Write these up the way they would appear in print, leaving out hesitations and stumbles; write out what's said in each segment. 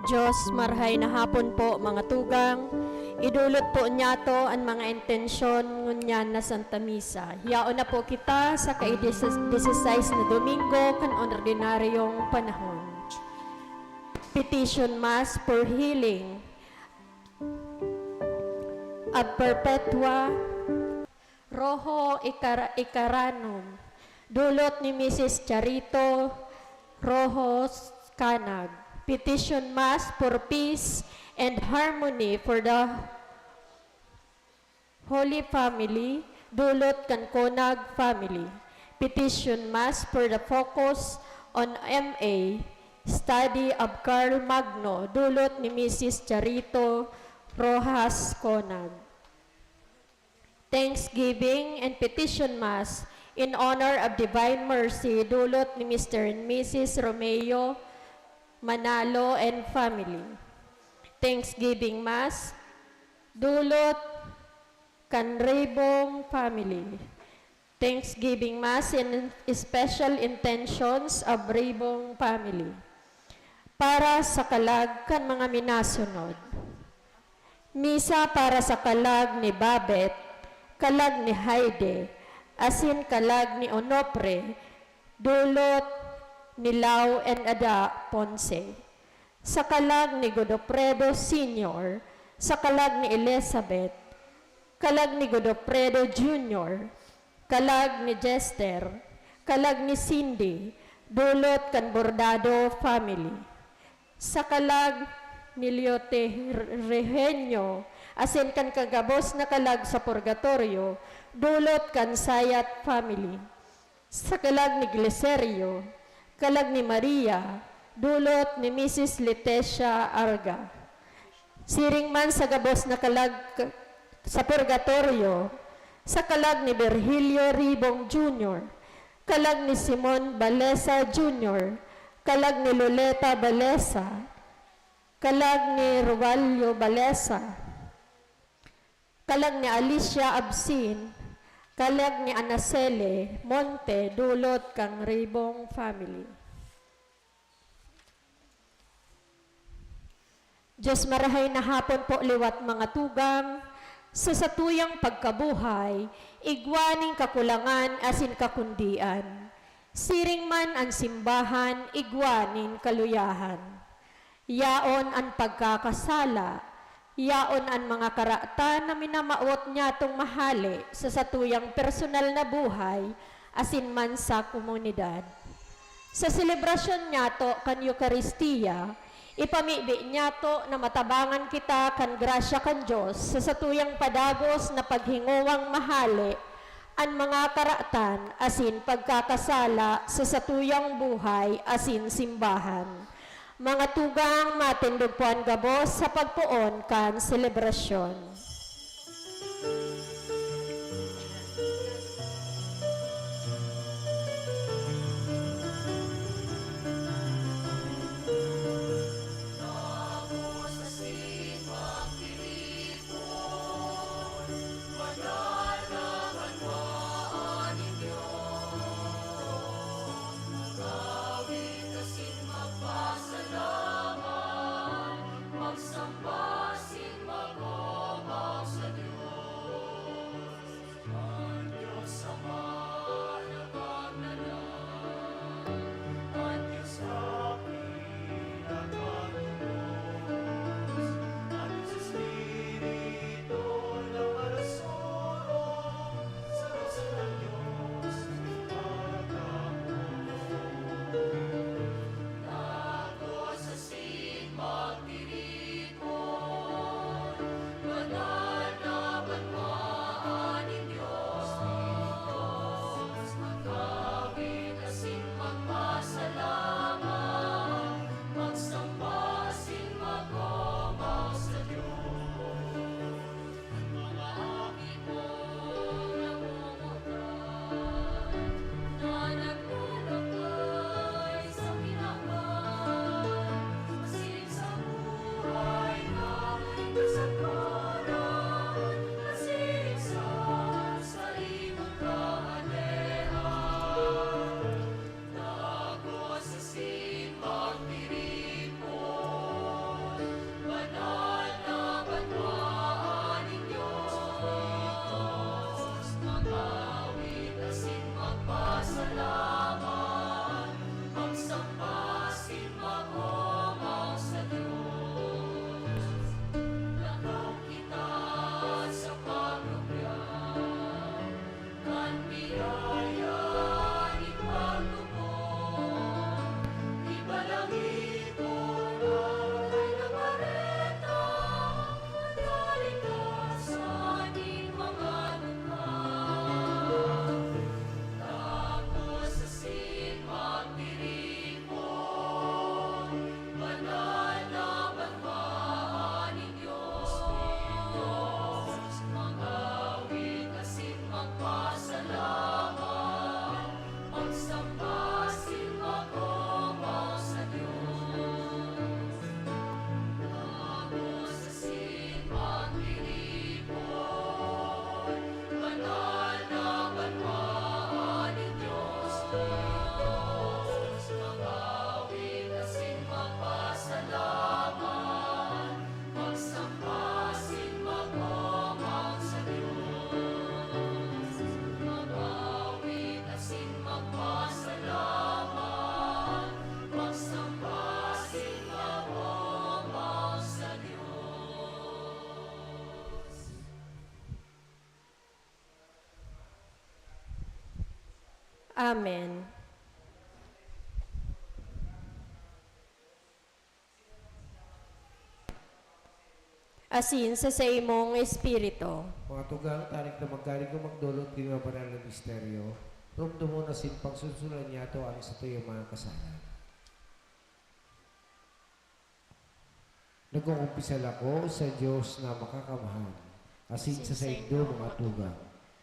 Diyos, marhay na hapon po mga tugang. Idulot po niya to ang mga intensyon ngunyan na Santa Misa. Hiyaon na po kita sa ka-16 na Domingo kan ordinaryong panahon. Petition Mass for healing ab perpetua roho icaranum. Dulot ni Mrs. Charito Rojos Canag. Petition Mass for peace and harmony for the Holy Family, dulot kan Conag family. Petition Mass for the focus on MA, study of Carl Magno, dulot ni Mrs. Charito Rojas Conag. Thanksgiving and Petition Mass in honor of Divine Mercy, dulot ni Mr. and Mrs. Romeo Manalo and family. Thanksgiving Mass, dulot Canrebong family. Thanksgiving Mass in special intentions of Rebong family. Para sa kalag kan mga minasunod. Misa para sa kalag ni Babet, kalag ni Haide, asin kalag ni Onopre, dulot ni Lau and Ada Ponce. Sa kalag ni Godofredo Sr., sa kalag ni Elizabeth, kalag ni Godofredo Jr., kalag ni Jester, kalag ni Cindy, dulot kan Bordado family. Sa kalag ni Liote Regenio, asin kan kagabos na kalag sa purgatorio, dulot kan Sayat family. Sa kalag ni Glicerio, kalag ni Maria, dulot ni Mrs. Leticia Arga. Siring man sa gabos na kalag sa purgatorio, sa kalag ni Virgilio Ribong Jr., kalag ni Simon Balesa Jr., kalag ni Loleta Balesa, kalag ni Rovalio Balesa, kalag ni Alicia Absin, kalag ni Anacele Monte, dulot kang Ribong family. Diyos marahay na hapon po liwat mga tugang, sa satuyang pagkabuhay, igwaning kakulangan asin kakundian. Siring man ang simbahan, igwanin kaluyahan. Yaon ang pagkakasala, yaon ang mga karaatan na minamaot niya itong mahali sa satuyang personal na buhay, asin man sa komunidad. Sa selebrasyon niya to kan Eucharistia, ipamibi niya to na matabangan kita kan grasya kan Diyos sa satuyang padagos na paghingowang mahali ang mga karaatan asin pagkakasala sa satuyang buhay asin simbahan. Mga tugang matindog po ang gabos sa pagpuon kan selebrasyon. Amen. Asin sa imong espiritu. Mga tugang, tarik na maggaling ko magdulot kini nga banal na misteryo. Rumdumo na sin pagsusulan niya to ang sa tuyo mga kasalan. Nagkukumpisal ako sa Diyos na makakamahal. Asin sa saindo mga tugang.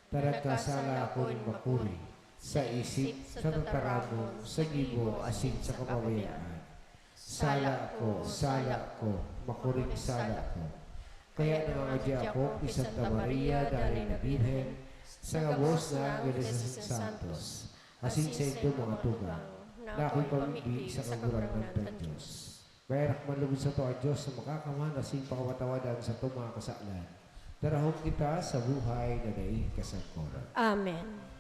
Taragkasala ako ng makuri. Sa isip, sa tataramon, sa gibo, asin sa kababayaan. Sala ako, makuring sala ako. Kaya nangangadya ako kay Santa Maria, Dali na Birhen, sa gabos na Angeles sa Santos, asin sa ito mga tugang, na ako'y pamibig sa kagurangan ng Diyos. Bayarak man lubid sa to ang Diyos na makakaman, asin pakawatawadan sa ito mga kasalan. Darahon kita sa buhay na daig kasangkoran. Amen.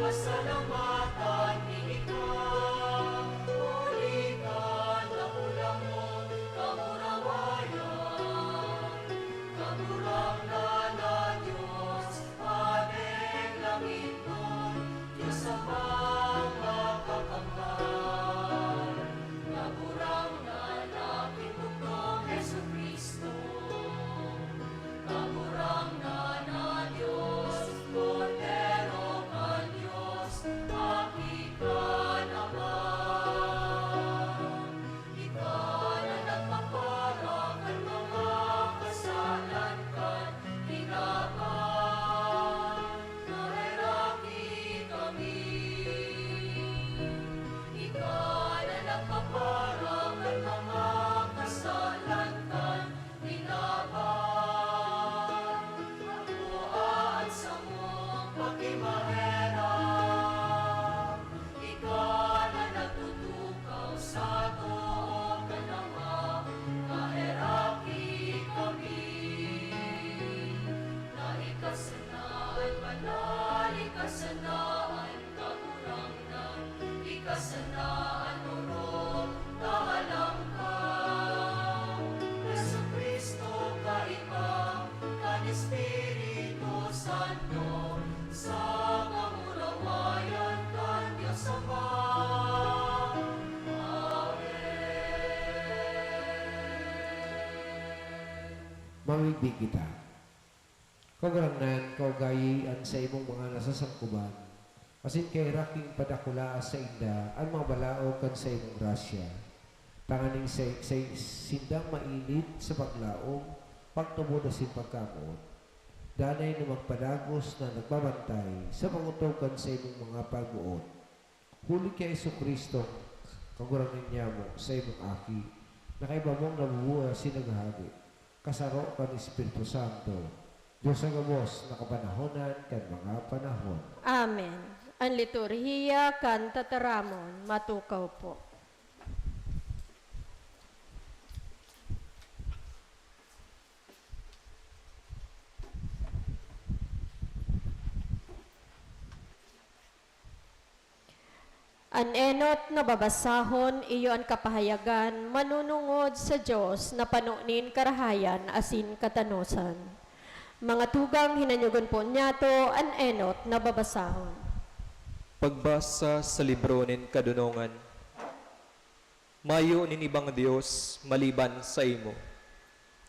Pasalamatan ni ikaw, muli ka na ulang mo, kamurawayan, kamurangan na Diyos, Padeng langit nun, Diyos amang makakamahal, kamurangan aking bugtong Jesu Cristo, kamurangan na Diyos, Cordero kan Diyos, aking naman. Ikaw na nagpaparang at mga kasalan kan tinakan, nahiraki kami. Ikaw na nagpaparang at mga kasalan kan tinakan, at sa mong pagkimahirap, ikaw na nagtutukaw sa tuong kanama, kahiraki kami. Na ikasanaan, banal, ikasanaan, kakurangnan, ikasanaan, urong, kahalang ka. Yesu Cristo, kaibang, kan Espiritu Santo, sa kamurawayan kan Diyos Ama. Mamigdig kita. Kagarangnan, kaugayian sa imong mga nasasangkuban, asin kay raking padakula sa inda, ang mga balao kan sa imong grasya. Tanganing sa sindang mainit sa paglaom, pagtubo na sin pagkamot. Danay na magpadagos na nagbabantay sa pangutokan sa imong mga pagbuot. Huli kay Yesu Kristo, kagurangan niya mo sa imong aki, na kay bamong nabubuha sinaghagi, kasaro kan Espiritu Santo, Diyos ang gabos na kapanahonan kan mga panahon. Amen. Ang liturhiya kan tataramon, matukaw po. An enot na babasahon, iyo an kapahayagan, manunungod sa Diyos na panunin karahayan asin katanusan. Mga tugang hinanyugon po niya to an enot na babasahon. Pagbasa sa libro nin kadunungan. Mayo nin ibang Dios maliban sa imo,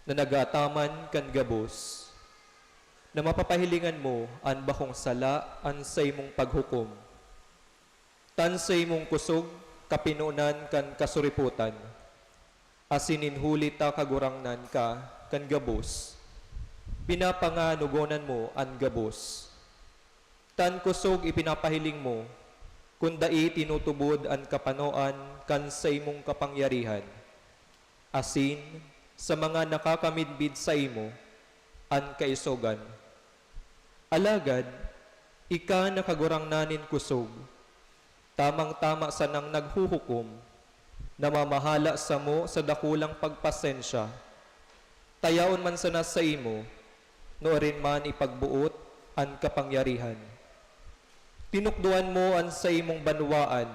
na nagataman kan gabos, na mapapahilingan mo an bakong sala an sa imong paghukom. Tan sa imong kusog, kapinunan kan kasuriputan, asinin huli ta kagurangnan ka kan gabos, pinapanganugonan mo an gabos. Tan kusog ipinapahiling mo, kundai tinutubod an kapanoan kan sa imong kapangyarihan, asin sa mga nakakamidbid sa imo, an kaisogan. Alagad, ika nakagurangnanin kusog, tamang-tama sa nang naghuhukom, namamahala sa mo sa dakulang pagpasensya. Tayaon man sana sa imo, noorin man ipagbuot an kapangyarihan. Tinukduan mo an sa imong banwaan,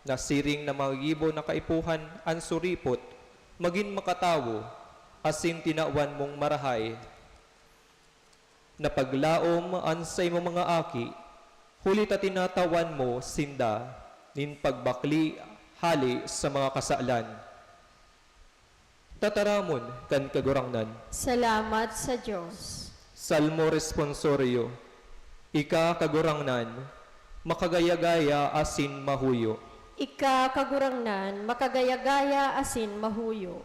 na siring na magibo na kaipuhan an suripot, maging makatawo, asin tinawan mong marahay. Na paglaom an sa imong mga aki, huli ta tinatawan mo sinda, nin pagbakli hali sa mga kasalan. Tataramon kan kagurangnan. Salamat sa Diyos. Salmo responsorio. Ika kagurangnan, makagaya-gaya asin mahuyo. Ika kagurangnan, makagaya-gaya asin mahuyo.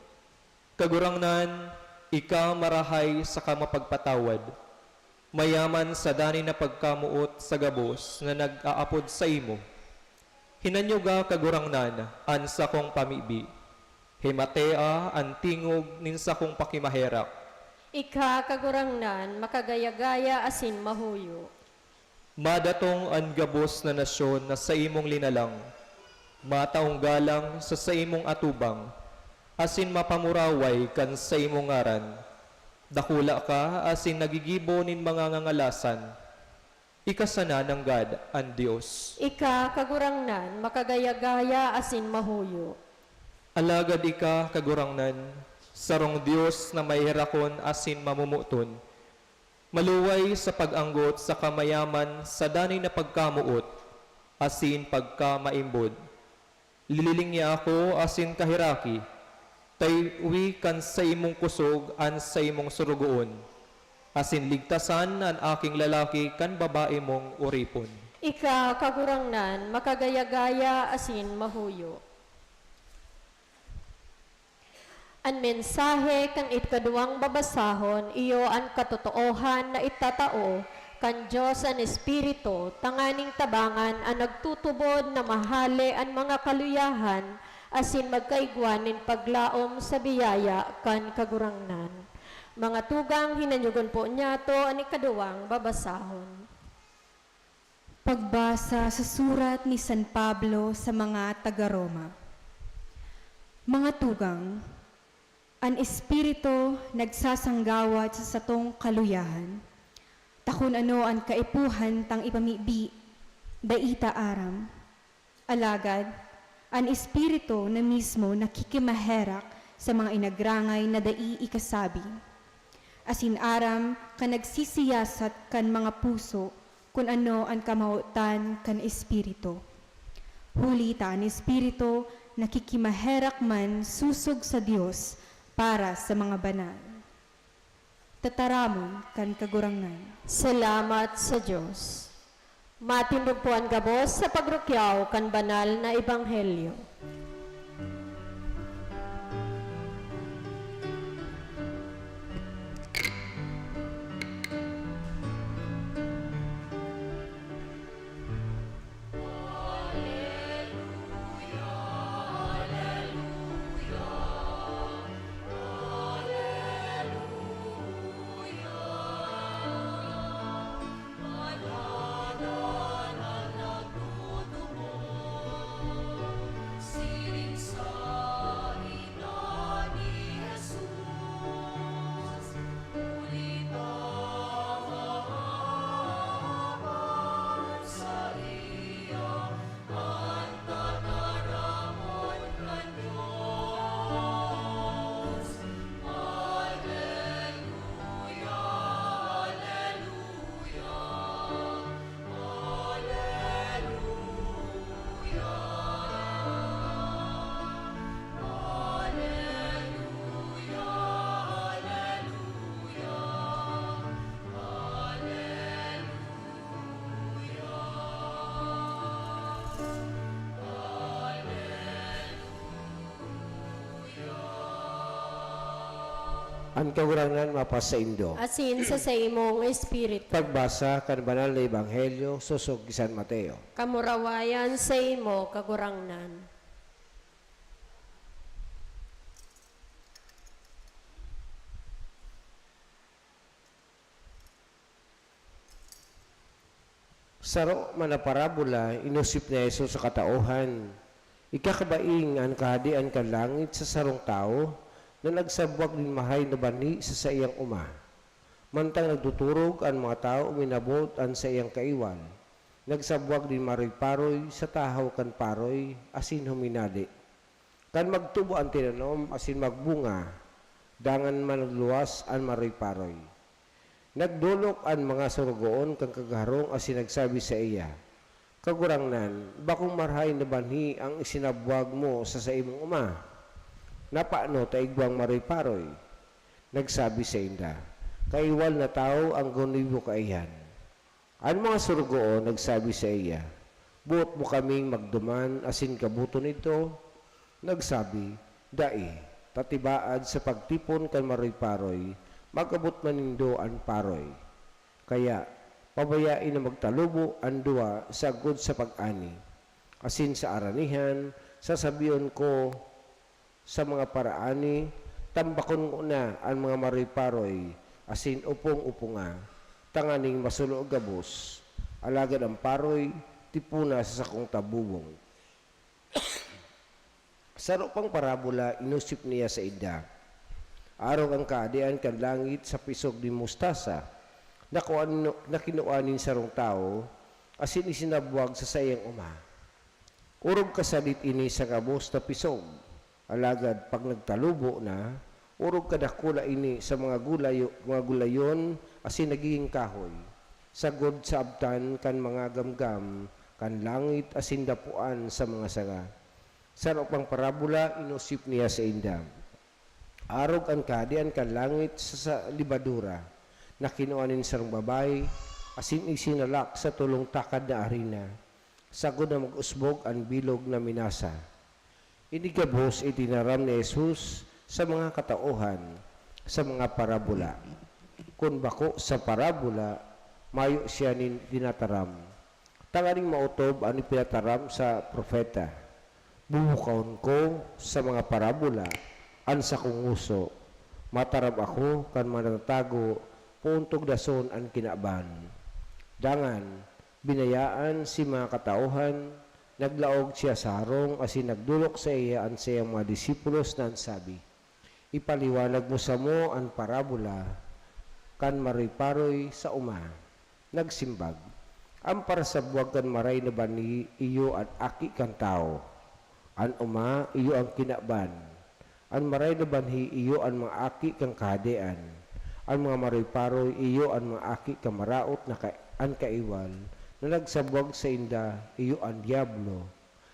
Kagurangnan, ika marahay sa kamapagpatawad. Mayaman sa dani na pagkamuot sa gabos na nag-aapod sa imo. Hinanyuga kagurangnan, an sa kong pamibi. Himatea an tingog nin sa kong pakimaherak. Ika kagurangnan, makagaya-gaya asin mahuyo. Madatong an gabos na nasyon na sa imong linalang. Mataong galang sa imong atubang. Asin mapamuraway kan sa imong ngaran. Dakula ka asin nagigibo nin mga ngangalasan. Ikasana ng God ang Diyos. Ika kagurangnan, makagaya-gaya asin mahuyo. Alagad ika kagurangnan, sarong Diyos na may hirakon asin mamumuton. Maluway sa pag-anggot sa kamayaman sa danay na pagkamuot, asin pagkamaimbod. Lililing niya ako asin kahiraki, tay uwi kan sa imong kusog an sa imong surugoon, asin ligtasan an aking lalaki kan babae mong uripon. Ika kagurangnan, makagaya-gaya asin mahuyo. An mensahe kan ikaduwang babasahon, iyo ang katotoohan na itatao kan Diyos ang Espiritu, tanganing tabangan ang nagtutubod na mahali ang mga kaluyahan, asin magkaigwanin paglaom sa biyaya kan kagurangnan. Mga tugang hinanyugon po niya to ang ikaduwang babasahon. Pagbasa sa surat ni San Pablo sa mga taga-Roma. Mga tugang, ang Espiritu nagsasanggawat sa satong kaluyahan. Takon ano ang kaipuhan tang ipamibi, daita aram. Alagad, ang Espiritu na mismo nakikimaherak sa mga inagrangay na dai ikasabi. Asin aram ka nagsisiyasat kan mga puso kung ano ang kamautan kan Espiritu. Huli ta ang Espiritu nakikimaherak man susog sa Dios para sa mga banal. Tataramon kan kagurangnan. Salamat sa Diyos. Matindog po ang gabos sa pagrukyaw kan banal na ebanghelyo. Ang kaguranan mapas sa Indo. asin sa imong espiritu. Pagbasa kan banal na Ebanghelyo susog ni San Mateo. Kamurawayan sa imo kagurangnan. Saro man na parabola, inusip ni Jesus sa katauhan. Ikakabaing ang kahadian kan langit sa sarong tao na nagsabwag din mahay na bani sa iyang uma. Mantang nagtuturog ang mga tao uminabot ang sa iyang kaiwan. Nagsabwag din maroy-paroy sa tahaw kan paroy asin huminali. Kan magtubo ang tinanom asin magbunga, dangan managluwas ang maroy-paroy. Nagdulok ang mga surugoon kang kagharong asin nagsabi sa iya, Kagurangnan, bakong marhay na banhi ang isinabwag mo sa imong uma? Napaano taigwang maroy-paroy? Nagsabi sa inda, kaiwal na tao ang gunibo kaiyan. Ang mga surugoon nagsabi sa iya, buot mo kaming magduman asin kabuto nito? Nagsabi, dai, tatibaad sa pagtipon kan maroy-paroy, magabot manindo ang paroy. Kaya, pabayain na magtalubo ang duwa sagod sa pag-ani. Asin sa aranihan, sasabiyon ko sa mga paraani, tambakon ko na ang mga maroy-paroy, asin upong-upunga, tanganing masulo gabos, alagad ang paroy, tipuna sa sakong tabubong. Saro pang parabola, inusip niya sa ida. Araw ang kaadian kan langit sa pisog ni mustasa, na kinuanin sarong tao, asin isinabwag sa sayang uma. Urog kasalit ini sa kabos na pisog, alagad pag nagtalubo na, urog kadakula ini sa mga gulayon, asin nagiging kahoy. Sagod sa abtan kan mga gamgam, kan langit asin dapuan sa mga sanga. Sa pang parabola, inusip niya sa indam. Arog ang kadian kan langit sa libadura, na kinuanin sarong babay, asin isinalak sa tulong takad na arena, sagod na mag-usbog ang bilog na minasa. Inigabos itinaram ni Jesus sa mga katauhan, sa mga parabola. Kung bako sa parabola, mayo siya dinataram. Tanganing mautob ang ipinataram sa propeta. Bubukawon ko sa mga parabola, an sa kong uso, matarab ako kan manatago, puntog dason ang kinaban. Dangan, binayaan si mga katauhan, naglaog siya sa harong asin nagdulok sa iya ang siyang mga disipulos na sabi, ipaliwanag mo sa mo ang parabola, kan maroy-paroy sa uma. Nagsimbag, ang para sa buwag kan maray na bani, iyo at aki kan tao. An uma, iyo ang kinaban. Ang maray na banhi, iyo ang mga aki kang kahadean. Ang mga maroy-paroy, iyo ang mga aki kang maraot na ang kaiwal, na nagsabwag sa inda, iyo ang diablo.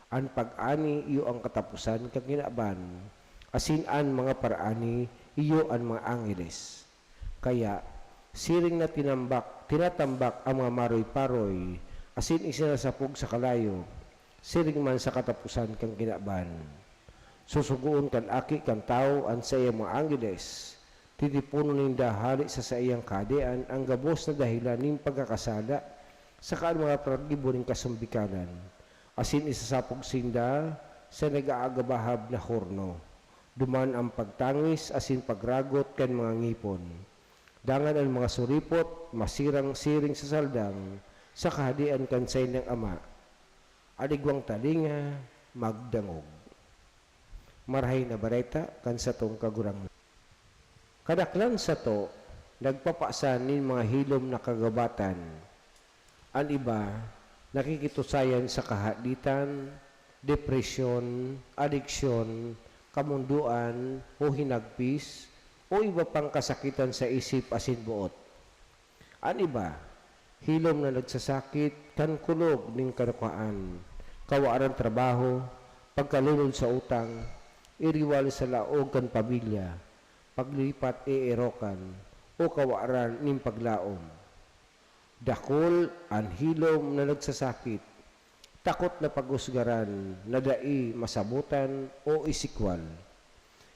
Ang pag-ani, iyo ang katapusan kang kinaban. Asin ang mga paraani, iyo ang mga angeles. Kaya, siring na tinatambak ang mga maroy-paroy, asin isinasapog sa kalayo, siring man sa katapusan kang kinaban. Susuguon kan aki kan tao ang sa iyang mga angeles, titipuno ninda hali sa iyang kadean ang gabos na dahilan ng pagkakasala sa kaan mga pragibo ng kasumbikanan, asin isasapog sinda sa nag-aagabahab na horno. Duman ang pagtangis asin pagragot kan mga ngipon. Dangan ang mga suripot, masirang siring sa saldang, sa kahadian kan sa inyong ama. Adigwang talinga, magdangog. Marhay na bareta kan sa tong kagurang. Kadaklan sa to, nagpapasan nin mga hilom na kagabatan. Ang iba, nakikitusayan sa kahaditan, depresyon, adiksyon, kamunduan, o hinagpis, o iba pang kasakitan sa isip asin buot. Ang iba, hilom na nagsasakit, kan kulog ning kanukaan, kawaaran trabaho, pagkalunod sa utang, iriwal sa laog kan pamilya, paglipat erokan, o kawaaran ning paglaom. Dakol ang hilom na nagsasakit, takot na pagusgaran, nadai masabutan o isikwal.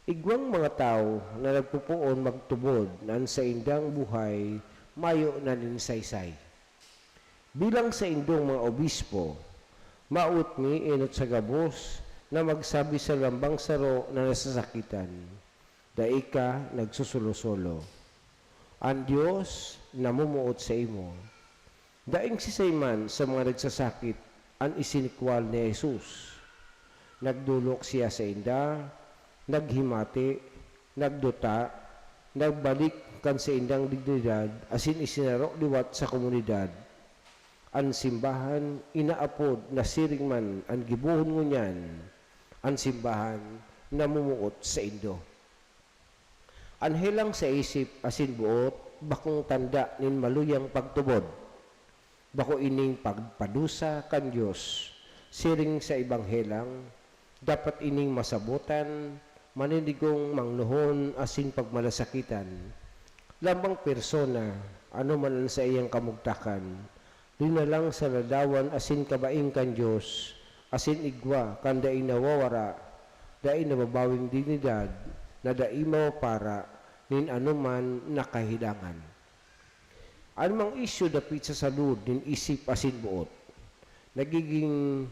Igwang mga tao na nagpupuon magtubod nan sa indang buhay, mayo na ninsaysay. Bilang sa indong mga obispo, maut ni inot sa gabos na magsabi sa lambang saro na nasasakitan, daika nagsusulo-solo. Ang Diyos namumuot sa imo. Daing sisayman sa mga nagsasakit, ang isinikwal ni Jesus. Nagdulok siya sa inda, naghimati, nagduta, nagbalik kan sa indang dignidad, asin isinarok liwat sa komunidad. Ang simbahan, inaapod na siring man ang gibuhon ngunyan, ang simbahan namumuot sa indo. Anhelang sa isip asin buot, bakong tanda nin maluyang pagtubod. Bako ining pagpadusa kan Diyos, siring sa ibanghelang, dapat ining masabutan, manindigong mangnuhon asin pagmalasakitan. Lambang persona, ano man sa iyang kamugtakan, linalang sa ladawan asin kabaing kan Diyos, asin igwa kan daing nawawara, daing nababawing dignidad, na daimaw para nin anuman nakahidangan. Anumang isyu dapit sa salud nin isip asin buot, nagiging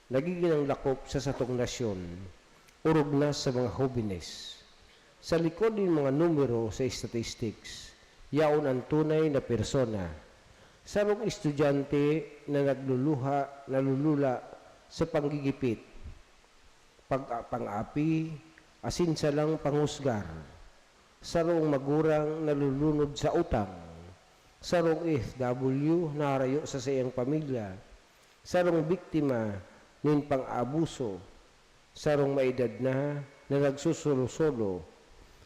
ang lakop sa satong nasyon, urog na sa mga hobines. Sa likod ng mga numero sa statistics, yaon ang tunay na persona. Sarong estudyante na nalulula sa panggigipit, pang-api, asin salang panghusgar. Sarong magurang nalulunod sa utang. Sarong FW na harayo sa sayang pamilya. Sarong biktima nin pang-abuso. Sarong maedad na nagsusulo-solo.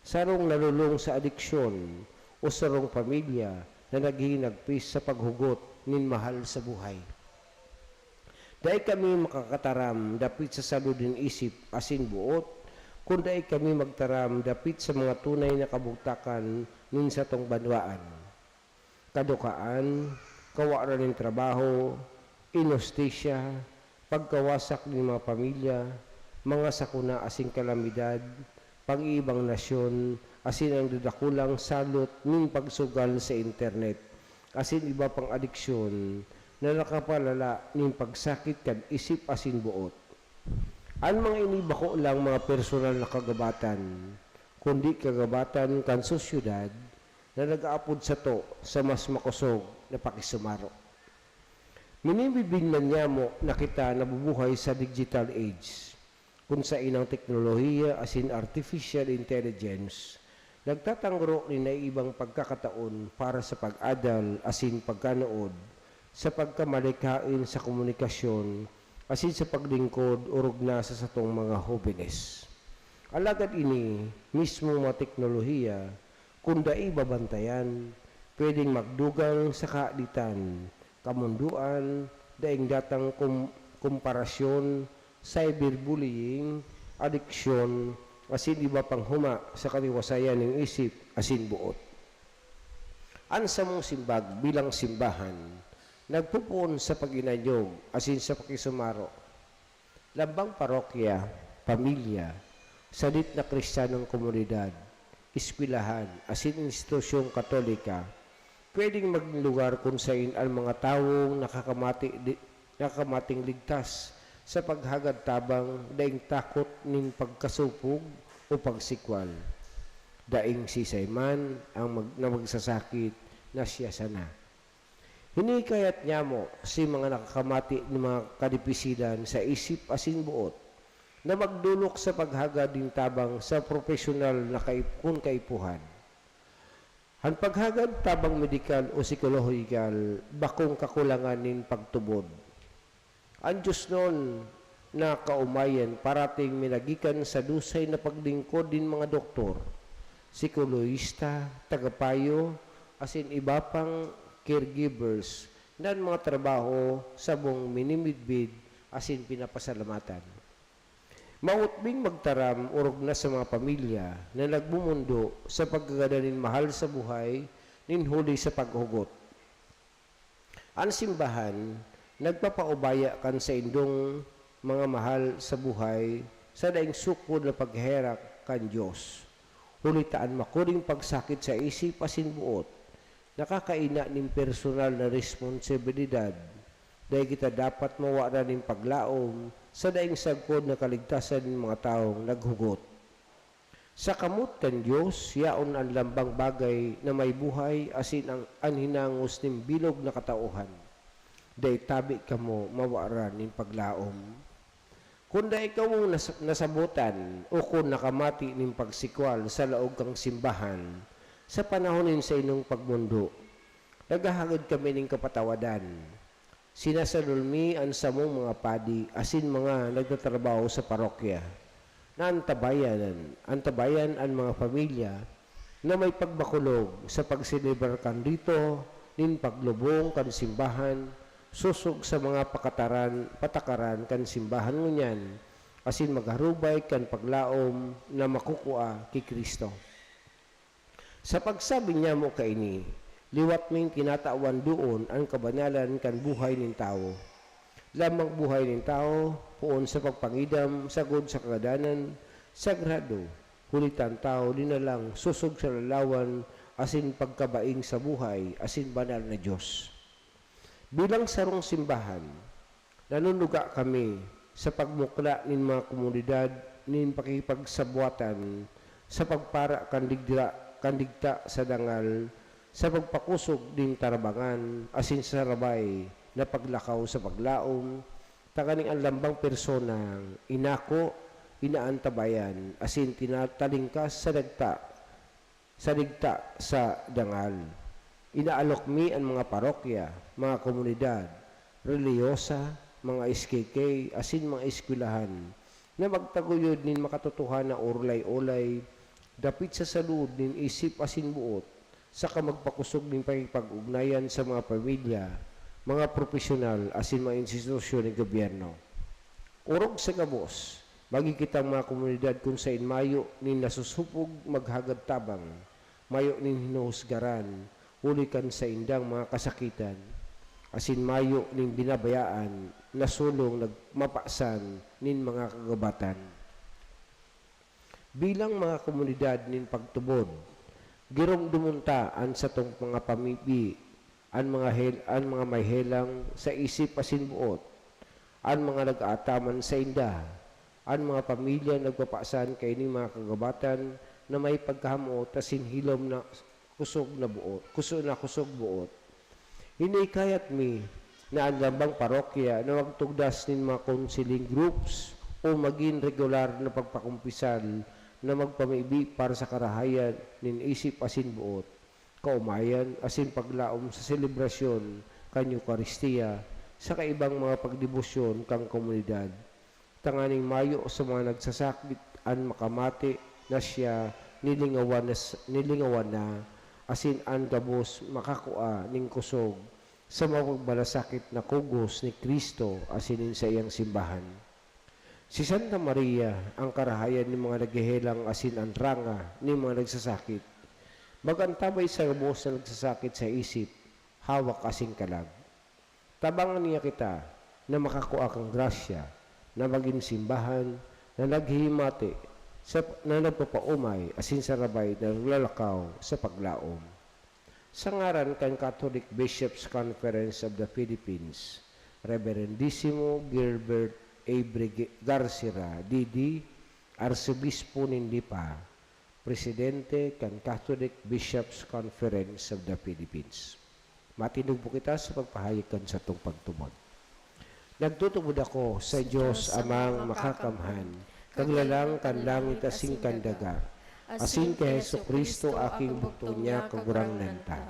Sarong nalulong sa adiksyon o sarong pamilya na naghinagpis sa paghugot nin mahal sa buhay. Dahil kami makakataram dapit sa salud nin isip asin buot, kung dahil kami magtaram dapit sa mga tunay na kabugtakan nin sa tong banwaan. Kadukaan, kawaran ng trabaho, inostisya, pagkawasak ng mga pamilya, mga sakuna asing kalamidad, pag-iibang nasyon, asin ang dadakulang salot ng pagsugal sa internet, asin iba pang adiksyon na nakapalala ng pagsakit kan isip asin buot. Ang mga inibako lang mga personal na kagabatan, kundi kagabatan kan sosyudad na nag-aapod sa to sa mas makusog na pakisumaro. Minibibignan niya mo na kita nabubuhay sa digital age, kung sa inang teknolohiya asin artificial intelligence, nagtatanggro ni na ibang pagkakataon para sa pag-adal asin pagkanood, sa pagkamalikain sa komunikasyon, asin sa paglingkod urog na sa satong mga hobines. Alagad ini, mismo mga teknolohiya, kung dai babantayan, pwedeng magdugang sa kaalitan, kamunduan, daing datang komparasyon, cyberbullying, adiksyon, asin iba pang huma sa kaliwasayan ng isip asin buot. Ansa mong simbag bilang simbahan, nagpupuon sa paginanyog asin sa pakisumaro. Lambang parokya, pamilya, salit na kristyanong komunidad, eskwelahan, asin institusyong katolika, pwedeng maging lugar kung saan ang mga taong nakakamating ligtas sa paghagad tabang daing takot ning pagkasupog o pagsikwal. Daing sisayman ang magsasakit na siya sana. Hinikayat niya mo si mga nakakamati ng mga kadipisidan sa isip asin buot na magdulok sa paghagad din tabang sa profesional na kaipuhan. Ang paghagad tabang medikal o psikolohikal, bakong kakulangan nin pagtubod. Ang Diyos noon na kaumayan parating minagikan sa dusay na paglingkod din mga doktor, psikolohista, tagapayo, asin iba pang caregivers na mga trabaho sa buong minimidbid asin pinapasalamatan. Mautbing magtaram urog na sa mga pamilya na nagbumundo sa pagkagadanin mahal sa buhay nin huli sa paghugot. Ang simbahan, nagpapaubaya kan sa indong mga mahal sa buhay sa daing sukod na pagherak kan Diyos. Hulitaan makuring pagsakit sa isip asin buot, nakakaina ning personal na responsibilidad, dahil kita dapat mawara ning paglaom sa daing sagkod na kaligtasan ng mga taong naghugot. Sa kamot kan Diyos, yaon ang lambang bagay na may buhay asin ang hinangos ning bilog na katauhan. Dahil tabi ka mo mawara ning paglaom. Kunda ikaw mong nasabutan o kung nakamati ning pagsikwal sa laog kang simbahan, sa panahonin sa inong pagmundo, naghahagad kami ning kapatawadan. Sinasalulmi ang samong mga padi asin mga nagtatrabaho sa parokya, na antabayan ang mga pamilya na may pagbakulog sa pagsilibrar kan rito, nin paglubong kan simbahan, susog sa mga patakaran kan simbahan ngunyan, asin magharubay kan paglaom na makukua kay Kristo. Sa pagsabi niya mo kaini, liwat ming tinatawan doon ang kabanalan kan buhay nin tao. Lamang buhay nin tao, poon sa pagpangidam, sagod sa kagadanan, sagrado, hulitan tao dinalang susog sa lalawan, asin pagkabaing sa buhay, asin banal na Diyos. Bilang sarong simbahan, nanunuga kami sa pagmukla nin mga komunidad nin pakipagsabuatan sa pagpara kandigta sa dangal, sa pagpakusog din tarabangan, asin sa rabay na paglakaw sa paglaom, taganing ang lambang persona, inako, inaantabayan, asin tinatalingkas sa digta sa dangal. Inaalok mi ang mga parokya, mga komunidad, reliyosa, mga SKK, asin mga eskwelahan, na magtaguyod nin makatotohan na urlay-ulay, dapit sa salud nin isip asin buot, sa kamagpakusog nin pakipag-ugnayan sa mga pamilya, mga profesional, asin mga institusyon ng gobyerno. Urog sa gabos, magikitang mga komunidad kung sa mayo nin nasusupog maghagad tabang, mayo nin hinuhusgaran, ulikan sa indang mga kasakitan, asin mayo ning binabayaan, nasulong nagmapaksan nin mga kagabatan. Bilang mga komunidad nin pagtubod, girong dumuntaan sa tong mga pamibi, an mga may helang sa isip asin buot, an mga nag-aataman sa inda, an mga pamilya nagpapaksan kay ning mga kagabatan na may pagkahamot asin hilom na kusog buot. Hinikayat mi na ang lambang parokya na magtugdas nin mga counseling groups o maging regular na pagpakumpisal na magpamibi para sa karahayan nin isip asin buot, kaumayan asin paglaom sa selebrasyon kan Eucharistia sa kaibang mga pagdebosyon kang komunidad. Tanganing mayo sa mga nagsasakit an makamati na siya nilingawan na asin ang gabos makakua ning kusog sa mapagbalasakit na kugos ni Kristo asin sa iyang simbahan. Si Santa Maria ang karahayan ni mga naghihelang asin ang ranga ni mga nagsasakit. Magantabay sa gabos na nagsasakit sa isip, hawak asin kalag. Tabangan niya kita na makakua kang grasya na maging simbahan na naghihimati na nagpapaumay asin sa rabay na naglalakaw sa paglaom. Sa ngaran kan Catholic Bishops' Conference of the Philippines, Reverendissimo Gilbert A. Garcira, D.D., Arsobispo ng Lipa, Presidente kan Catholic Bishops' Conference of the Philippines. Matinog po kita sa pagpahayag kan sa itong pagtumod. Nagtutubod ako sa Diyos amang makakamhan, kaglalang kan langit asing kandaga, asin kay Jesucristo aking bukto niya kagurang nanta.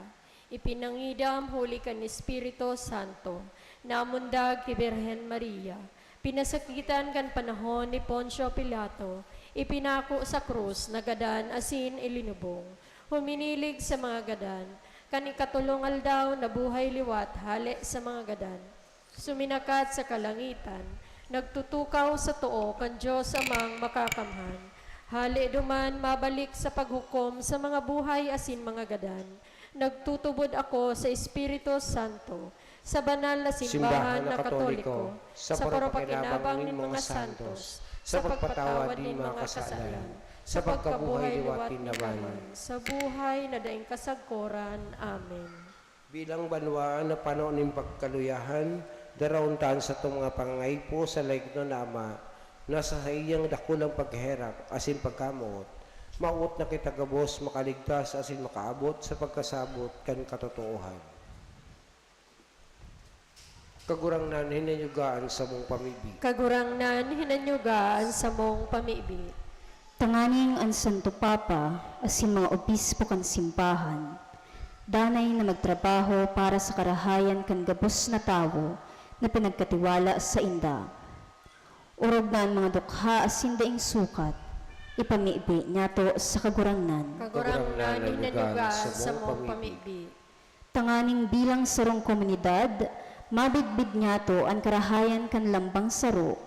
Ipinangidam huli kan Espiritu Santo, namundag kay Birhen Maria, pinasakitan kan panahon ni Poncio Pilato, ipinako sa krus na gadan asin ilinubong, huminilig sa mga gadan, kanikatulong aldaw na buhay liwat hali sa mga gadan, suminakat sa kalangitan, nagtutukaw sa tuo kan Diyos amang makakamhan. Hali duman mabalik sa paghukom sa mga buhay asin mga gadan. Nagtutubod ako sa Espiritu Santo, sa banal na simbahan na Katoliko, sa parapakinabang ng mga santos, sa pagpatawad ng mga kasalanan, sa pagkabuhay liwatin naman. sa buhay na daing kasagkoran. Amen. Bilang banwa na panoon ng pagkaluyahan, darauntan sa itong mga pangangaipo sa laigno na Ama, nasa sa iyang dakulang pagkaherap, asin pagkamot, mauot na kita gabos, makaligtas, asin makaabot sa pagkasabot kan katotoohan. Kagurangnan hinanyugaan sa mong pamibig. Kagurangnan hinanyugaan sa mong pamibi. Tanganing ang Santo Papa, asin mga obispo kan simbahan, danay na magtrabaho para sa karahayan kan gabos na tawo na pinagkatiwala sa inda. Urog na ang mga dukha asin daing sukat, ipamiibi niyato sa kagurangnan. Kagurangnan hinanyugaan sa mong pamibi. Tanganing bilang sarong komunidad, mabidbid niyato ang karahayan kan lambang saro,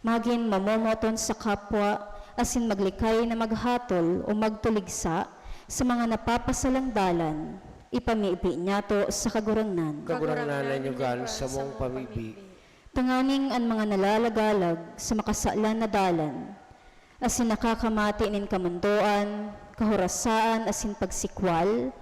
maging mamomoton sa kapwa, asin maglikay na maghatol o magtuligsa sa mga napapasalandalan, ipamiibi niyato sa kagurangnan. Kagurangnan hinanyugaan sa mong pamibig. Tanganing ang mga nalalagalag sa makasaalan na dalan, asin nakakamati nin kamundoan, kahorasaan asin pagsikwal,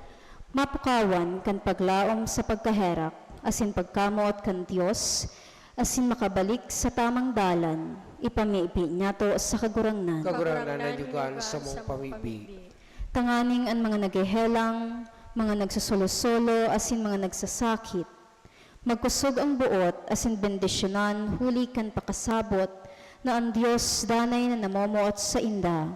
mapukawan kan paglaom sa pagkaherak, asin pagkamot kan Dios, asin makabalik sa tamang dalan, ipamiibi niyato sa kagurangnan. Kagurangnan hinanyugaan sa mong pamibig. Tanganing ang mga naghehelang, mga nagsusolo-solo, asin mga nagsasakit, magkusog ang buot, asin bendisyonan, huli kan pakasabot, na ang Diyos danay na namomuot sa inda,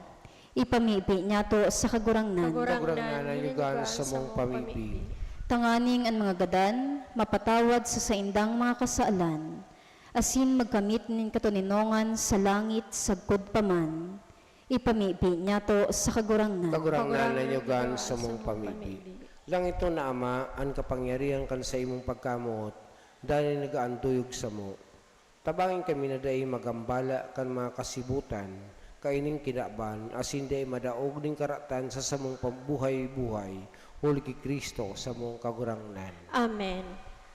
ipamiibi niyato sa kagurangnan. Kagurangnan hinanyugaan sa mong pamibig. Tanganing ang mga gadan, mapatawad sa saindang mga kasaalan, asin magkamit nin katuninongan sa langit sagkod paman, ipamiibi niyato sa kagurangnan. Kagurangnan hinanyugaan sa mong pamibig. Lang ito na Ama, ang kapangyarihan kan sa imong pagkamot, dahil nagaanduyog sa mo. Tabangin kami na dahi magambala kan mga kasibutan, kaining kinaban, asin dahi madaog ning karatan sa samong pambuhay-buhay, huli ki Kristo sa mong kagurangnan. Amen.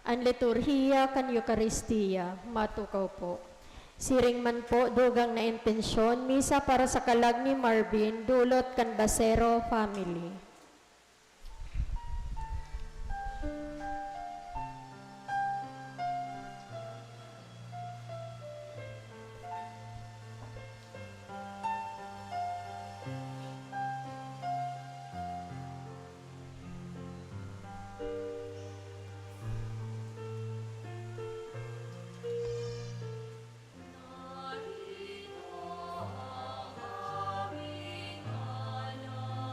Ang liturhiya kan Eucharistia, matukaw po. Siring man po, dugang na intensyon, misa para sa kalag ni Marvin, dulot kan Basero family. Narito ang aming anak,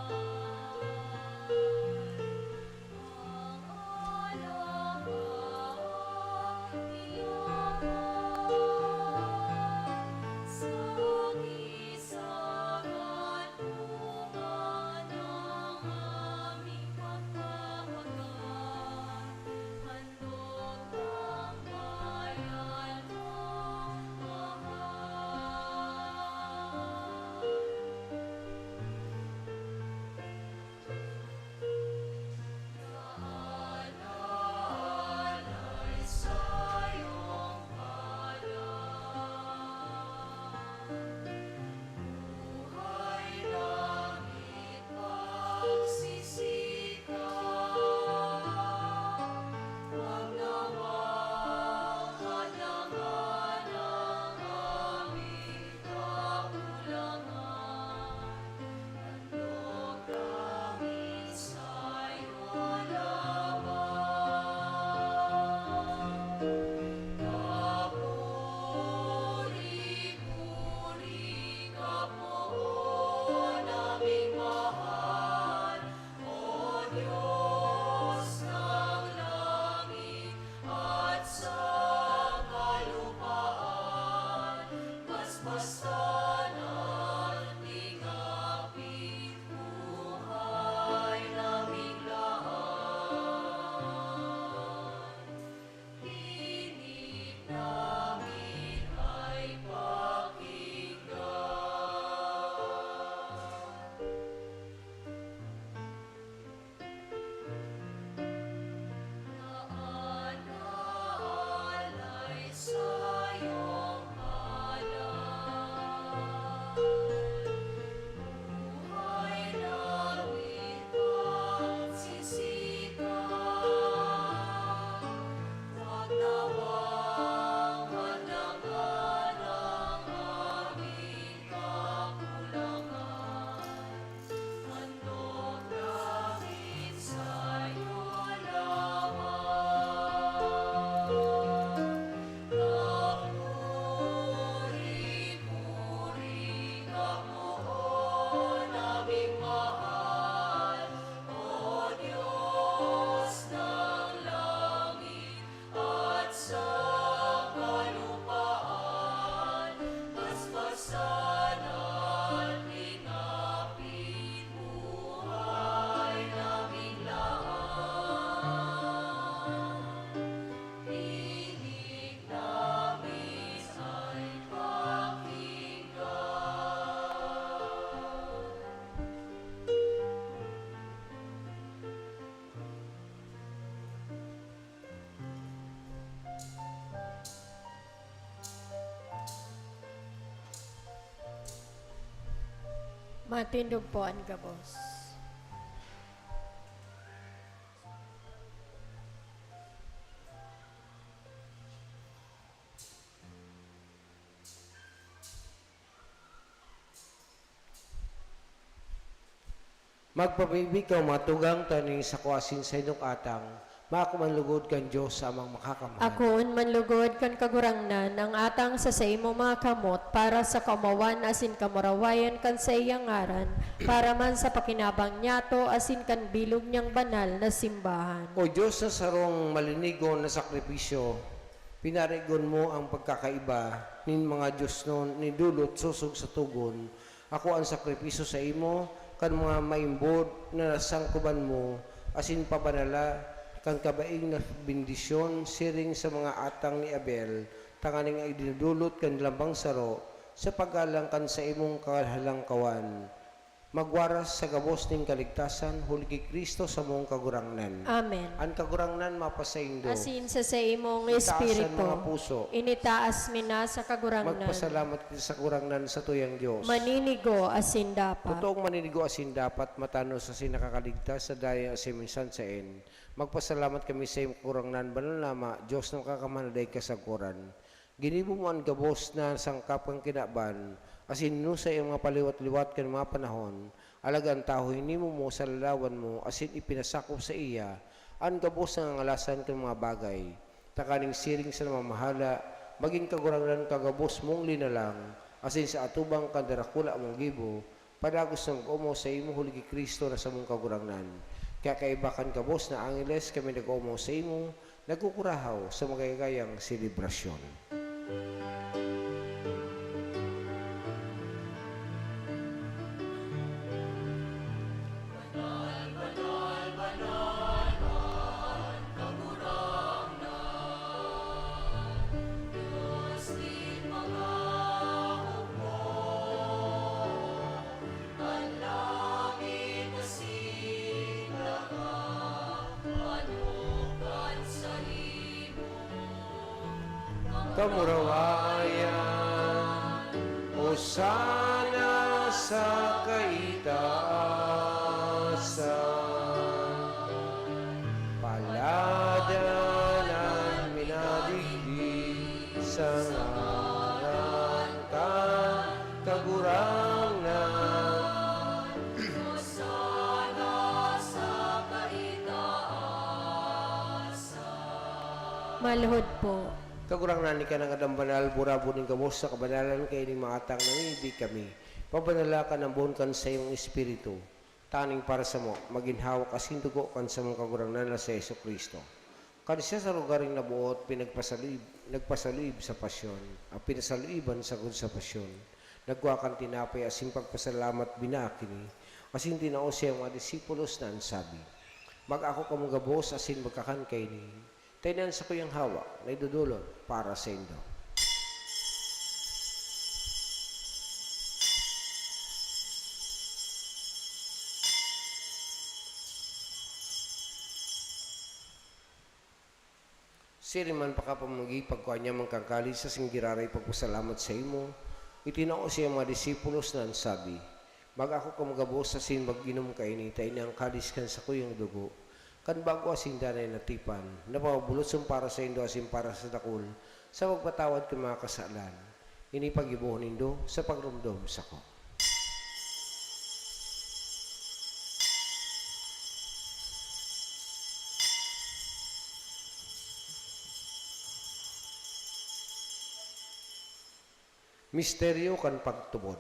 Matindog po ang gabos. Magpabibig ka matugang taning sa kuasin sa inong atang, makakumanlugod kan Diyos sa amang makakamahan. Akoon manlugod kan kagurangnan ang atang sa imo mga kamot para sa kaumawan asin kamurawayan kan sa iyang ngaran para man sa pakinabang niyato asin kan bilog niyang banal na simbahan. O Diyos na sarong malinigon na sakripisyo, pinarigon mo ang pagkakaiba nin mga Diyos nun ni dulot susog sa tugon. Ako ang sakripisyo sa imo, kan mga maimbod na sangkuban mo, asin pabanala, kan kabaing na bendisyon, siring sa mga atang ni Abel, tanganing ay dinudulot kan lambang saro, sa paggalang kan sa imong kahalangkawan. Magwaras sa gabos ning kaligtasan, huli kay Kristo sa mong kagurangnan. Amen. Ang kagurangnan mapasaindo. Asin sa imong Itaasan espiritu, mga puso. initaas mi na sa kagurangnan. Magpasalamat kita sa kurangnan sa tuyang Diyos. Maninigo asin dapat. Totoong maninigo asin dapat matanos sa sinakakaligtas sa daya sa minsan sa en. Magpasalamat kami sa iyong kurangnan banal nama, Diyos ng kakamanaday kasaguran. Ginibo mo ang gabos na sangkap kang kinaban, asin no sa iyong mga paliwat-liwat kan mga panahon, alagang taho hinimo mo sa lalawan mo, asin ipinasakop sa iya, ang gabos ng angalasan kan mga bagay, takaning siring sa namamahala, maging kagurangnan kagabos mong linalang, asin sa atubang kandarakula mong gibo, padagos ng umo sa imo huli kay Kristo na sa mong kagurangnan. Kaya kaibakan kabos na angeles kami nag-umo sa imo, nagkukurahaw sa magagayang selebrasyon. Diyos din mga hukbo, ang langit na sila panukan sa imo. Kamurawayan, Hosana sa kaitaasan, paladanan minadigdig sa ngaran ka, kagurangnan. Hosana sa kaitaasan. Malhod po. Kagurangnan ni ka ng adambanal, burabo ng gabos sa kabanalan kay ni mga atang nangibi kami. Pabanala ka ng buon kan sa iyong espiritu. Taning para sa mo, maginhawak asin dugo kan sa mong kagurangnan na sa Yesu Kristo. Kan siya sa lugaring nabuot, nagpasalib sa pasyon, ang pinasaluiban sa gud sa pasyon. Nagwakan tinapay asin pagpasalamat binakini, asin tinao siya mga disipulos na ansabi. Mag-ako kamong gabos asin magkakan kay ni. Tainan sa kuyang hawak na idudulot para sa indo. Siriman pakapamagi pagkuha niya mangkangkali sa singgiraray pagpasalamat sa imo. Itinao siya mga disipulos na ansabi, mag-ako kamagabos sa sin mag-inom kaini, tainang kalis kan sa kuyang dugo. Kan bago asin danay natipan, napabulot para sa indo asin para sa dakul, sa magpatawad ng mga kasalan. Ini pag-ibuhon indo sa pagrumdom sa ko. Misteryo kan pagtubod.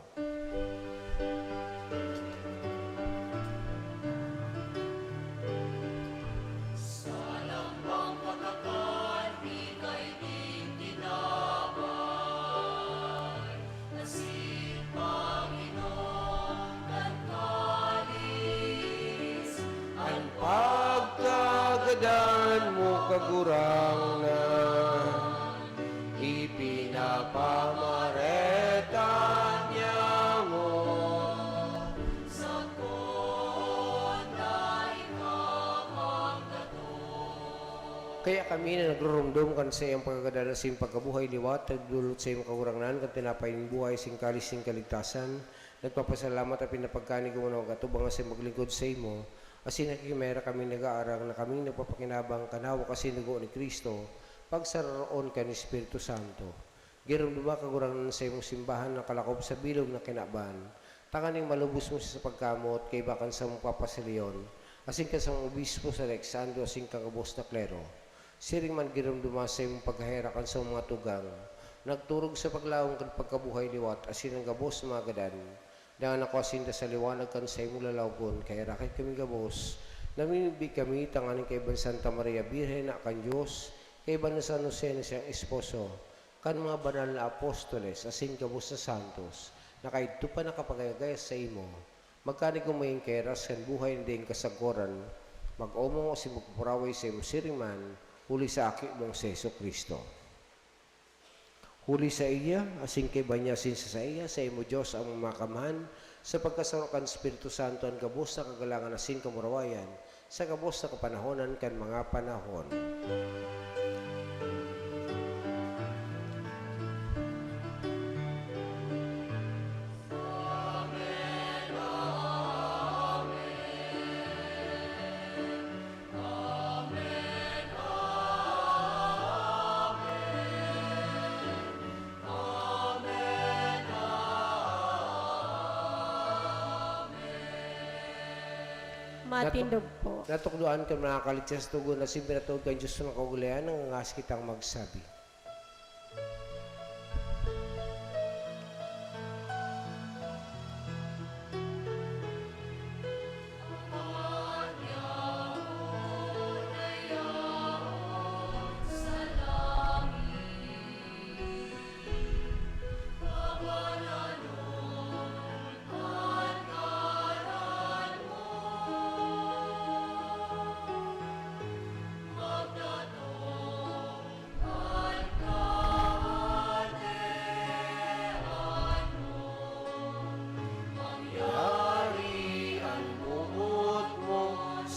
Pagkagadan mo kagurangnan, ipinapamaretan niya mo. Sa kona ikaw ang Kaya kami na nagrurumdum kan sa iyang pagkagadan sa iyong pagkabuhay liwat, nagdulot sa iyong kagurangnan, kan tinapay ng buhay, singkalis ng kaligtasan, Nagpapasalamat at pinapagkani ko muna katubang kasi maglingkod sa imo. Asin nakikimera kami nag-aarang na kami nagpapakinabang kanawa kasi nago ni Kristo. Pagsaroon ka ni Espiritu Santo. Giron ba kagurangan sa imong simbahan na kalakob sa bilog na kinaban. Takaning malubos mo siya sa pagkamot kay bakan sa mong papasiliyon. Asin ka sa mong obispo sa Alexandro asin kang kabos na klero. Siring man giron sa imong paghaherakan sa mga tugang. Nagturog sa paglawong kan pagkabuhay liwat asin ang gabos mga gadan. Dangan ako asinda sa liwanag kan sa imong lalawgon kay rakit kami gabos. Naminibig kami tanganin kay Ban Santa Maria Birhen na kan Diyos kay Ban San Jose na siyang esposo kan mga banal na apostoles asin gabos na santos na kahit pa nakapagayagayas sa imo. Magkani kumain kay ras kan buhay hindi kasagoran mag-omo si magpuraway sa imo siriman huli sa aki mong si Jesu Kristo. Huli sa iya, asing kay banyasin sa iya, sa imo Diyos ang makamahan, sa pagkasarokan Espiritu Santo ang gabos na kagalangan asin kamurawayan, sa gabos na kapanahonan kan mga panahon. Matindog po. Natukduan ka mga kalitsa sa tugon na simpinatog kang Diyos ng kaugalian ng ngas kitang magsabi.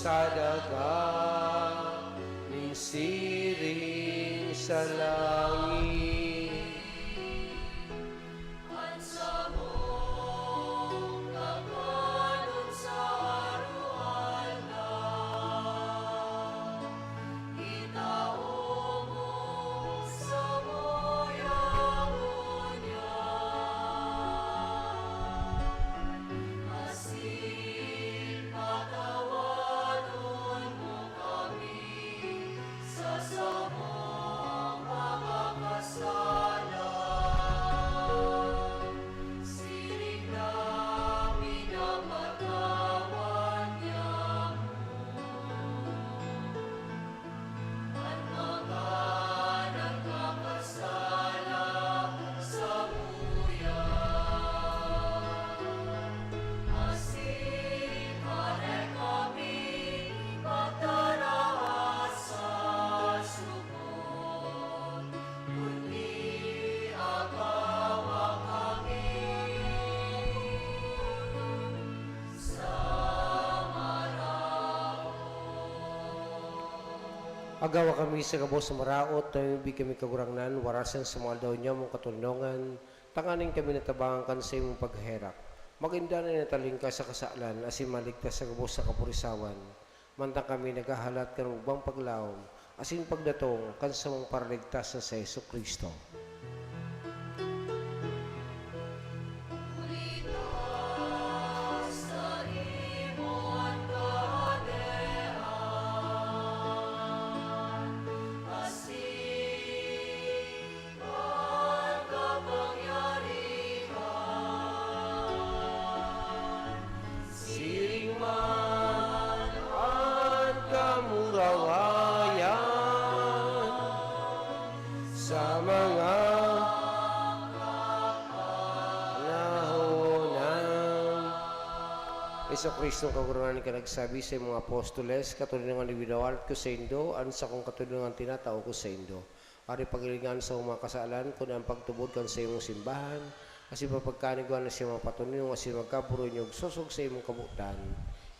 Sa daga, ning siring sa langit. Ansa mong kakanod sa aruala, itao mo sa moyangon niya. Asin patawanon mo kami sa samang makakasala. Siring namin ang matawan niya at mga nagkakasala sa buyan. Asin pare kami magdaraas sa sugod, kundi agawa kami sa Agawa kami sa kabos na maraot, namibig kami kagurangnan, warasan sa mga daw niya mong katulungan, tanganin kami natabangan kan sa imong pagherap. Maginda na nataling ka sa kasalan, asin maligtas sa kabos sa kapurisawan. Mantang kami naghahalat kan ubang paglaom, asin pagdatong kan sa mong paraligtas sa Jesu Kristo. ulitas sa imong kahadean, asin ang kapangyarihan. Siring man ang kamurawayan sa mga nahunan. Iso Kristo kagurangan ka nagsabi sa mga apostoles, katulungan ni Winawalt ko sa Indo, ansa kong katulungan tinatao ko sa Indo. Ari pagilingan sa mga kasalan, kung ang pagtubod kan sa imong simbahan, kasi papagkaniguan na siya mga patunong, kasi magkaburo niyo, susog sa imong kabutan.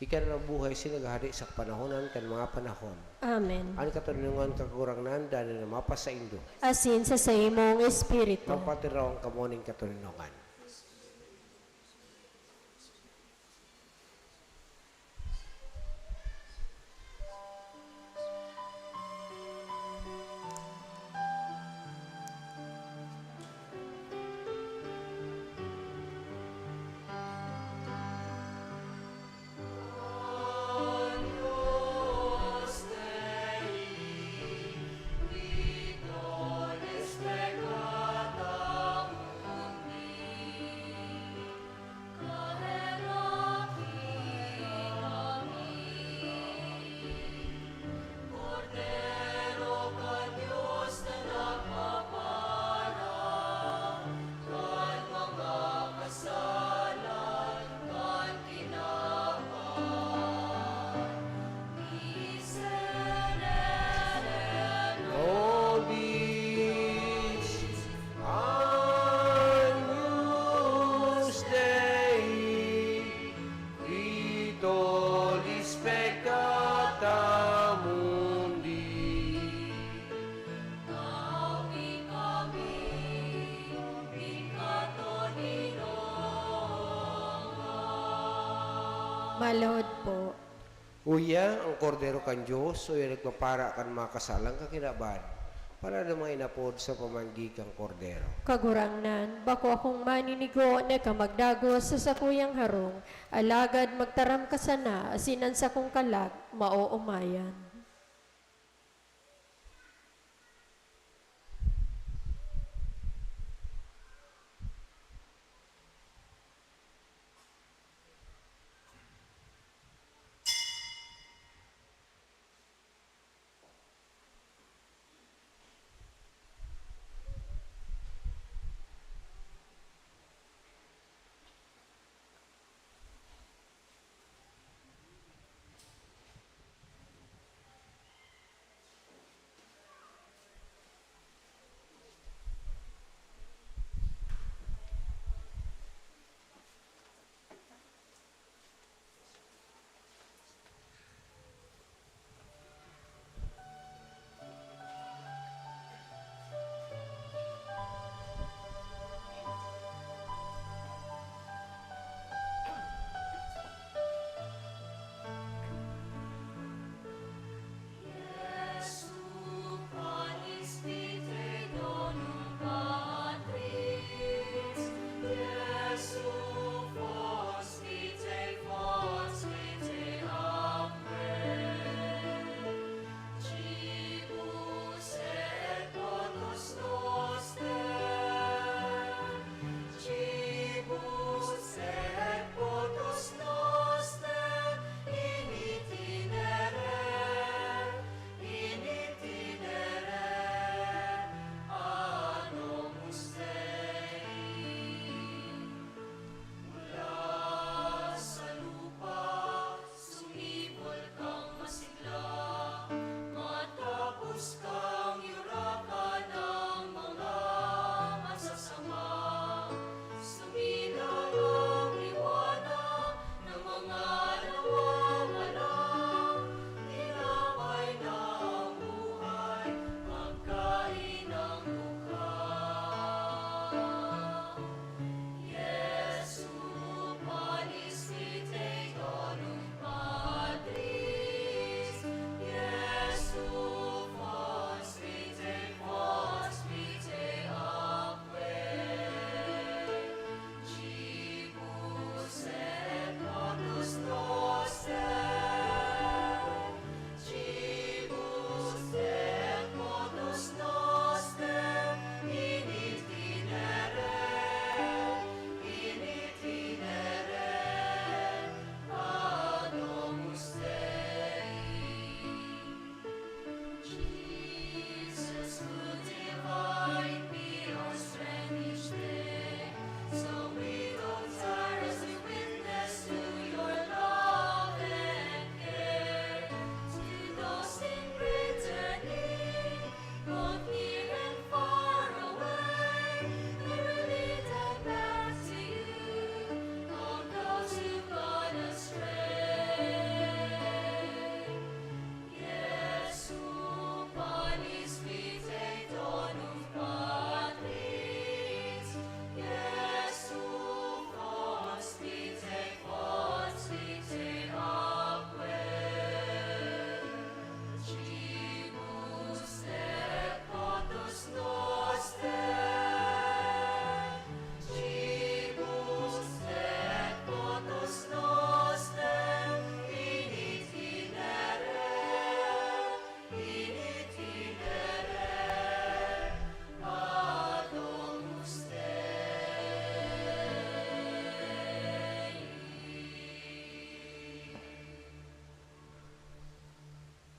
Ika na ng buhay sinagahari sa panahonan kan mga panahon. Amen. Ang katulungan kagurangan dahil na mapas sa Indo. Asin sa imong espiritu. Magpatiraw ang kamuning katulungan. Malod po. Uya, ang kordero kan Diyos, uya nagpapara kan mga kasalang kakinaban, para na mga inapod sa pamanggi kang kordero. Kagurangnan, bako akong maninigo na kamagdagos sa sakuyang harong, alagad magtaram ka sana, asinan sa kong kalag, mauumayan.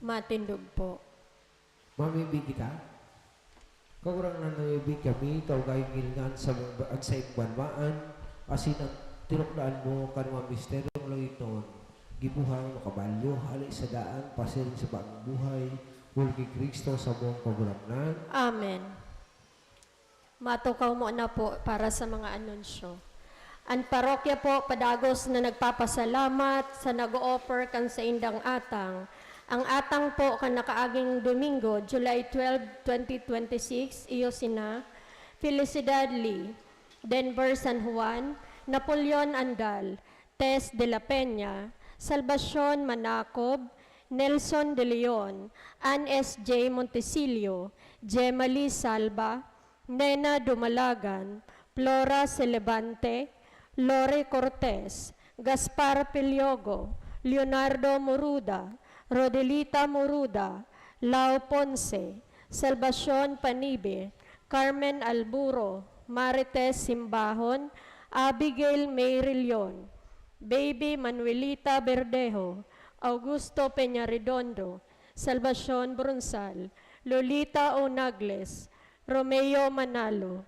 Matindog po. Mamibig kita? Kagurang na namibig kami, ikaw kayo ngilingan sa mong agsay banmaan, asin ang tinukdaan mo kanong misteryong langit noon. Gibuhang makabalyo, hali sa daan, pasirin sa bagong buhay, hulgi Kristo sa mong kagurangnan. Amen. Matukaw mo na po para sa mga anunsyo. Ang parokya po padagos na nagpapasalamat sa nag-o-offer kan sa indang atang. Ang atang po kan nakaaging Domingo, July 12, 2026, iyo sina Felicidad Lee, Denver San Juan, Napoleon Andal, Tess de la Peña, Salvacion Manacob, Nelson De Leon, Ann S.J. Montesilio, Gemali Salva, Nena Dumalagan, Flora Celebante, Lore Cortez, Gaspar Piliogo, Leonardo Moruda, Rodelita Moruda, Lau Ponce, Salvacion Panibe, Carmen Alburo, Marites Simbahon, Abigail Mayrillon, Baby Manuelita Verdejo, Augusto Peñarredondo, Salvacion Brunsal, Lolita Onagles, Romeo Manalo,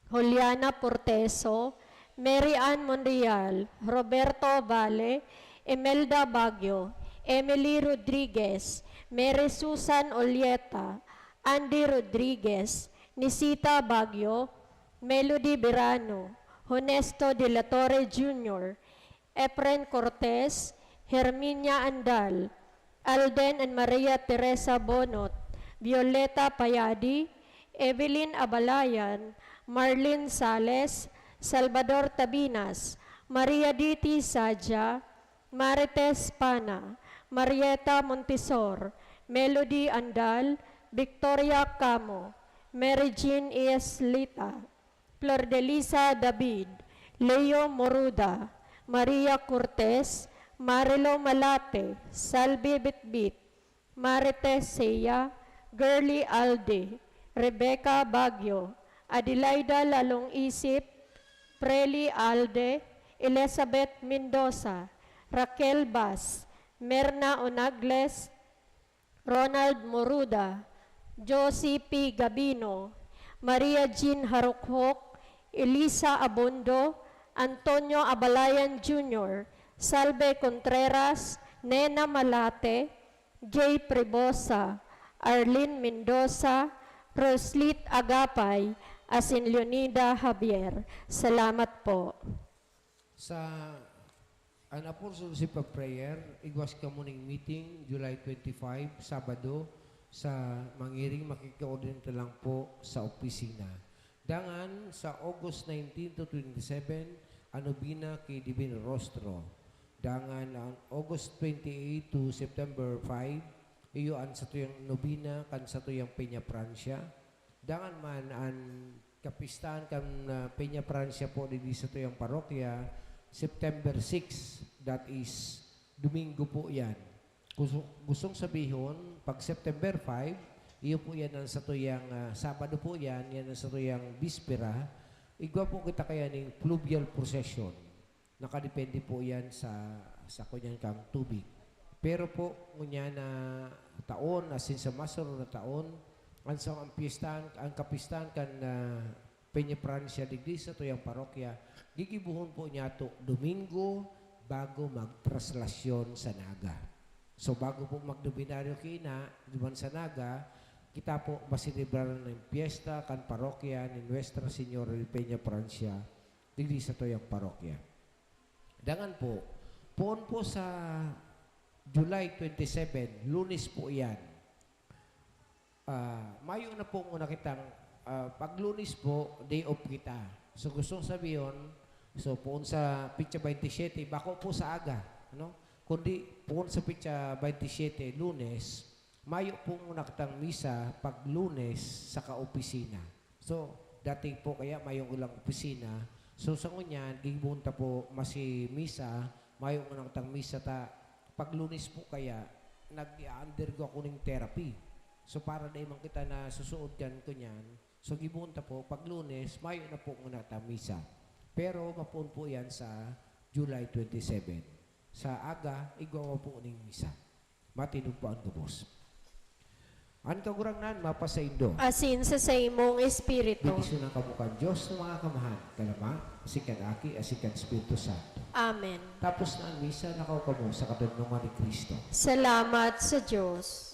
Juliana Porteso, Mary Ann Monreal, Roberto Valle, Emelda Baguio, Emily Rodriguez, Mary Susan Olieta, Andy Rodriguez, Nisita Baguio, Melody Berano, Honesto De La Torre Jr., Efren Cortez, Herminia Andal, Alden and Maria Teresa Bonot, Violeta Payadi, Evelyn Abalayan, Marlene Sales, Salvador Tabinas, Maria Diti Sadja, Marites Pana, Marieta Montisor, Melody Andal, Victoria Camo, Mary Jean Eslita, Flor de Lisa David, Leo Moruda, Maria Cortez, Marilo Malate, Salvi Bitbit, Marites Seya, Girly Alde, Rebecca Baguio, Adelaida Lalong Isip, Preli Alde, Elizabeth Mendoza, Raquel Bas, Merna Onagles, Ronald Moruda, Josie P. Gabino, Maria Jean Harukhok, Elisa Abondo, Antonio Abalayan Jr., Salve Contreras, Nena Malate, Jay Prebosa, Arlene Mendoza, Roslit Agapay, asin Leonida Javier. Salamat po. Sa an apostolship of prayer, it was ka morning meeting, July 25, Sabado, sa Mangiring, makikaordinate lang po sa opisina. Dangan sa August 19 to 27, Anubina kay Divine Rostro. Dangan ang August 28 to September 5, iyo an sa tuyang Nobina kan sa tuyang Peña Francia. Dangan man an kapistahan kan Peña Francia po di sa tuyang parokya, September 6, that is Domingo po yan. Gustong sabihin, pag September 5, iyo po yan ang sa tuyang Sabado po yan ang sa tuyang Bispera, igwa po kita kaya ng fluvial procession. Nakadepende po yan sa kunyan kang tubig. Pero po, ngunya na taon, asin sa masaro na taon, ang kapistahan kan Peña Francia digdi sa tuyang parokya, gigibuhon po niya to Domingo bago magtraslasyon sa Naga. So bago po magdobinaryo kina, duman sa Naga, kita po masinibran ng piyesta kan parokya ni Nuestra Señora de Peña Francia digdi sa tuyang parokya. Dangan po, poon po sa July 27, Lunes po yan. Mayo na po muna kitang pag Lunes po, day off kita. So gustong sabihin, so poon sa Pitsa 27, bako po sa aga, no? Kundi poon sa Pitsa 27, Lunes, mayo po muna kitang misa pag Lunes sa kaopisina. So dati po kaya mayong ulang opisina. So sa ngunyan, gibunta po masi misa, mayong muna kitang misa ta. Pag Lunes po kaya, nag-undergo ako ng therapy. So para na imang kita na susuod kan kunyan, so gibunta po, pag Lunes, mayo na po muna ta misa. Pero mapun po yan sa July 27. Sa aga, igawa po ng misa. Matinog po ang gubos. Ang kagurang nan, mapasaindo. Asin sa imong Espiritu. Bigiso ng kamukan Diyos ng mga kamahan. Kalama, asikan aki, asikan Espiritu Santo. Amen. Tapos na ang misa, nakauka mo sa katanungan ni Kristo. Salamat sa Diyos.